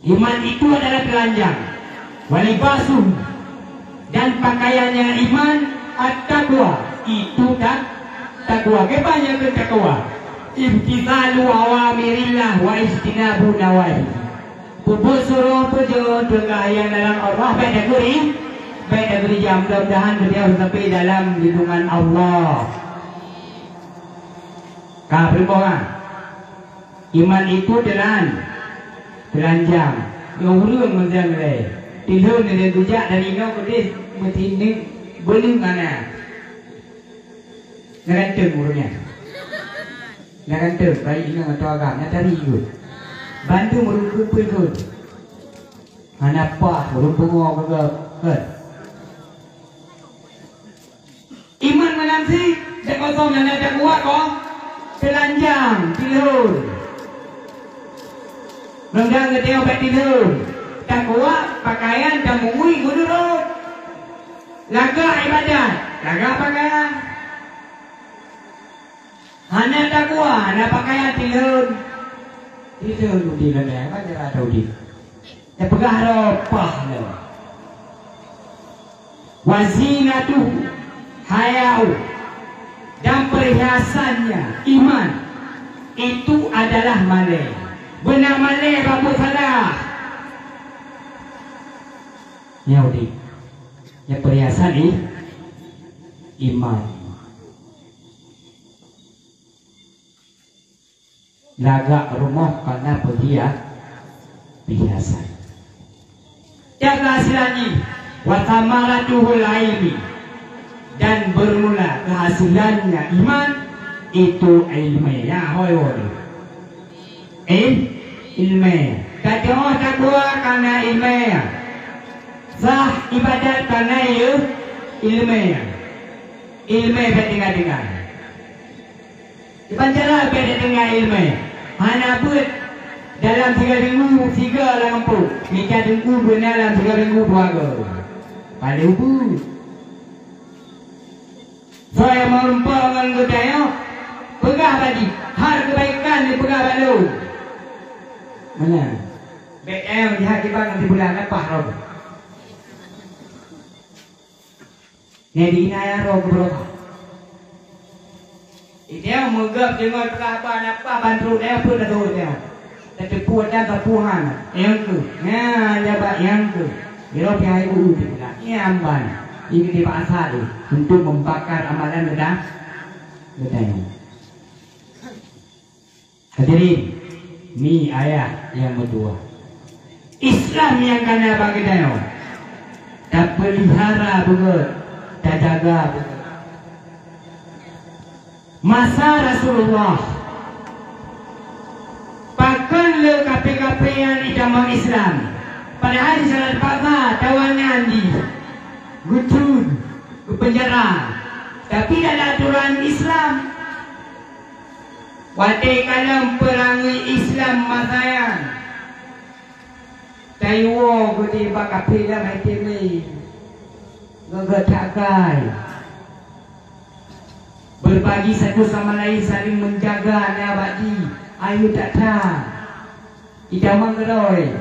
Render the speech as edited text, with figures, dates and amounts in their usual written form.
Iman itu adalah telanjang. Walibasuh, dan pakaiannya iman at-taqwa, itu takwa. Kebanyakan ke takwa. Imtithalu awamirillah wa ijtinabu nawahi. Pupuk suruh pujud berkaya dalam Allah. Baik negeri jam. Mudah-mudahan beliau sampai dalam lindungan Allah. Kau berbohong. Iman itu telanjang. Ngurung macam ni. Tilun ni gujak dari no kedis mesti ni belum mana. Ngerantung urungnya. Ngerantung baik ini atau agak nyatari ikut. Bantu merungkut pun ikut. Kenapa merungkut ke? Iman mana sih? Tak kosong dan tak kuat kok. Telanjang, tilun. Rendang ke tengok baik tilun. Tak kuat pakaian dan mengui gudurut. Laga ibadat, laga pakaian. Hanya tak kuat, hanya pakaian tilun. Tilun di lada, apa cara tahu di? Ya pegah ropah lo. Wazinatu hayau, dan perhiasannya iman itu adalah malai. Benar malai babu salah. Yahudi, yang perhiasan iman. Laga rumah karena perhiasan. Jaga hasilani, watamaratuhul ilmi, dan bermula kehasilannya iman itu ilmu. Ya, hoi. Ilmu. Kata orang takwa karena ilmu. Sah ibadat karena ilmu. Ilmu berdengar-dengar. Dipancarlah berdengar ilmu. Hana buat dalam 3 minggu 3 lampu. Mika tunggu benar dalam 3 minggu 2 go. Pada ubu. Saya merumpah dengan budaya. Pegah tadi. Har kebaikan di pegah balu. Mana? Baik ayam di hati bang nanti bulan apa rob? Jadi inaya roh bro. Dia menggap dengan apa bantu dia pun ada dia. Tapi puatnya kepuhan. Yang tu, jabat yang tu. Dia punya ibu tu pula. Ini amban. Ini di pasar tu untuk membakar amalan bedah. Hadirin, ni ayat yang kedua. Islam yang kena bagi dia. Tak pelihara betul. Tak jaga betul. Masa Rasulullah pakan le kape-kape yang di dalam Islam. Padahal di salat Fatah tawanan di gutun ke penjara. Tapi ada aturan Islam. Wadai kalam perangi Islam masayan. Taiwo gudi bakape dah mai tini. Gegetakai. Berbagi satu sama lain, saling menjaga abadi. Ayu tak tahu. Idamang geroi.